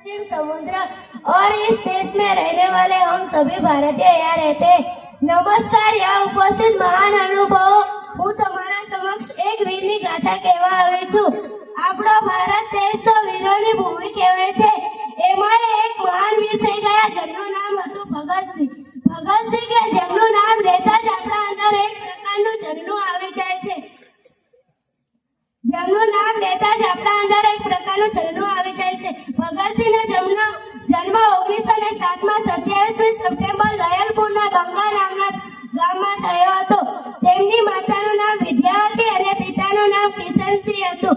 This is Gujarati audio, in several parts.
दक्षिण समुद्र और इस देश में रहने वाले हम सभी भारतीय यहाँ रहते हैं। नमस्कार। यहाँ उपस्थित महान अनुभवो, હું તમારા સમક્ષ એક વીરની ગાથા કહેવા આવી છું। આપણો ભારત દેશ તો વીરોની ભૂમિ કહેવાય છે। એમાં એક મહાન વીર થઈ ગયા જેમનું નામ હતું ભગતસિંહ। ભગતસિંહ કે જેમનું નામ લેતા જ આપણા અંદર એક પ્રકારનું ઝરણું આવી જાય છે। જેમનું નામ લેતા જ આપણા અંદર એક પ્રકારનું ઝરણું આવી જાય છે। ભગતસિંહનો જન્મ 1907માં 27મી સપ્ટેમ્બર લયલપુરના બંગા નામના ગામમાં થયો હતો। તેમની માતાનું નામ વિદ્યાવતી અને પિતાનું નામ કિશનસિંહ હતું।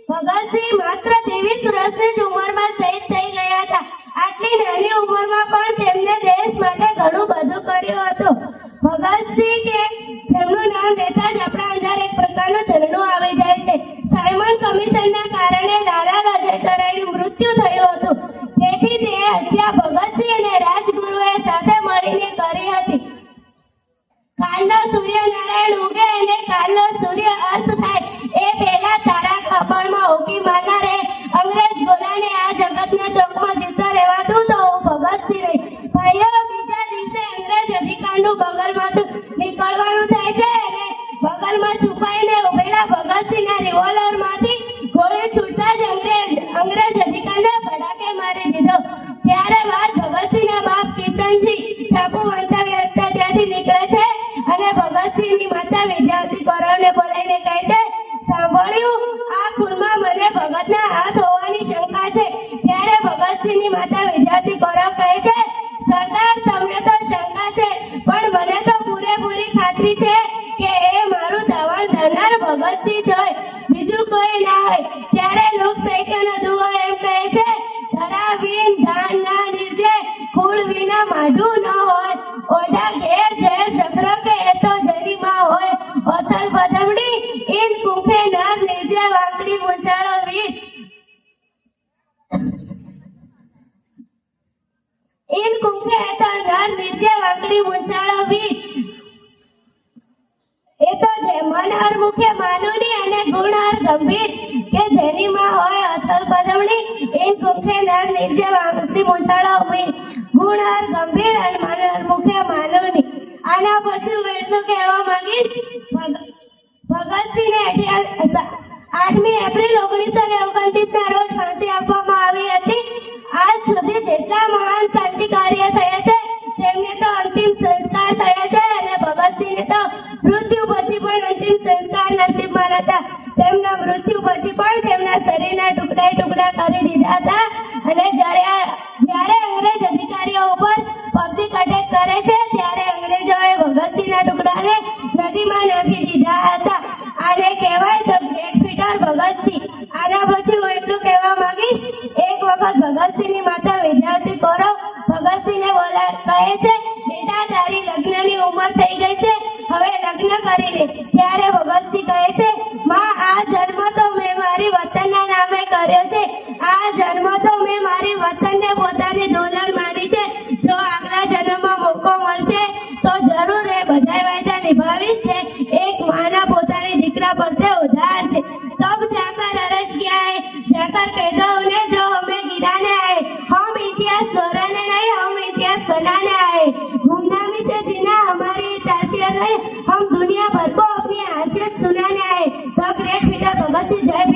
ભગતસિંહ માત્ર 23 વર્ષની જ ઉંમરમાં શહીદ થઈ ગયા હતા। આટલી નાની ઉંમરમાં પણ તેમને દેશ માટે ઘણું બધું કર્યું હતું। ભગતસિંહ કે જેમનું નામ લેતા જ આપણા અંદર એક પ્રકારનું ઝરણું આવી જાય છે। સાયમન કમિશનના કારણે લાલા લાજપતરાયનું મૃત્યુ થયું હતું, તેથી તે હત્યા ભગતસિંહ અને રાજગુરુએ સાથે મળીને કરી હતી। કાલનો સૂર્યનારાયણ ઉગે અને કાલનો સૂર્ય અસ્ત થાય એ પહેલા તારા ખપણમાં હોકી મારનારે અંગ્રેજ ગોલાને આ જગતના ચોકમાં જીવતા રહેવાતું તો હું ભગતસિંહ રહી। ભાઈઓ, બીજા દિવસે અંગ્રેજ અધિકારનું બગલમાંથી નીકળવાનું થાય છે અને બગલમાં છુપાઈને ઉભેલા ભગતસિંહના રિવોલ્વરમાંથી ગોળી છૂટતા જ અંગ્રેજ અધિકારને ભડાકે મારી દીધો। ત્યારે બાદ ભગતસિંહના બાપ કિશનસિંહ છાપુ વાંચતા વ્યર્થતા ત્યાંથી નીકળે છે અને ભગતસિંહની માતા વિદ્યાવતી કૌરવને બોલાવીને કહે છે, સાંભળ્યું, આ ખૂનમાં મને ભગતના હાથ હોવાની શંકા છે। ત્યારે ભગતસિંહની માતા વિદ્યાવતી કૌરવ કહે છે, સરદાર, તમને તો શંકા છે, પણ મને તો પૂરેપૂરી ખાતરી છે કે એ મારું ધાવણ ધરનાર ભગતસિંહ જ હોય, બીજું કોઈ ના હોય। ત્યારે લોક સાહિત્યનો દુહો એમ કહે છે, ધરા વિન ધાન ના નિર્જે, કુળ વિના માઢું ન હોય, ઓઢા ઘેર ઝેર ચક્ર કે એ તો જરીમાં હોય, ઓથલ પદમડી ઇન કુંખે નર નિર્જે વાંકડી મૂંઝાળો વીર, ઇન કુંખે એ તો નર નિર્જે વાંકડી મૂંઝાળો વીર, એ તો જે મન હર મુખે માનુની અને ગુણ હર ગંભીર, કે જેની માં હોય અથલ પદમણી ઇન કુંખે નર નિર્જે વાંકડી મૂંઝાળો વીર, ગુણ હર ગંભીર અને મન હર મુખે માનુની। આના પછી હું એટલું કહેવા માંગીશ, ભગતસિંહને 8મી એપ્રિલ 1929ના રોજ ફાંસી આપવામાં આવી હતી। આજ સુધી જેટલા મહાન ક્રાંતિકારીઓ થયા છે તેમને તો અંતિમ સંસ્કાર થયા છે અને ભગતસિંહને તો મૃત્યુ પછી પણ અંતિમ સંસ્કાર નસીબમાં નહોતા। તેમના મૃત્યુ પછી પણ તેમના શરીરના ટુકડા ટુકડા કરી દીધા હતા અને જ્યારે અંગ્રેજ અધિકારીઓ ઉપર પબ્લિક અટેક કરે છે ત્યારે અંગ્રેજોએ ભગતસિંહના ટુકડાને નદીમાં નાખી દીધા હતા। આને કહેવાય ધ ગ્રેટ ફીટર ભગતસિંહ। આના પછી હું એટલું કહેવા માંગીશ, એક વખત ભગતસિંહની માતા વિદ્યાવતી કૌરવ ભગતસિંહને કહે છે, બેટા, તારી લગ્નની ઉંમર થઈ ગઈ છે, હવે લગ્ન કરી લે। ત્યારે ભગતસિંહ કહે છે, માં, આ જન્મ તો મેં મારી વતનના નામે કર્યો છે, આ જન્મ તો મેં મારી વતનને પોતાની દુલ્હન માની છે, જો આગલા જન્મમાં મોકો મળશે તો જરૂર એ બધા વાયદા નિભાવીશ છે, એક માના પોતાની દીકરા પડતે ઉધાર છે। तब जाकर अरज किया है, जाकर कह दो उन्हें जो हमें गिराने आए, हम इतिहास दोहराने नहीं, हम इतिहास बनाने आए। गुमनामी से जीना हमारी तासीर है, हम दुनिया भर को अपनी हैसियत सुनाने आए। The great Peter Bhagat Singh. जय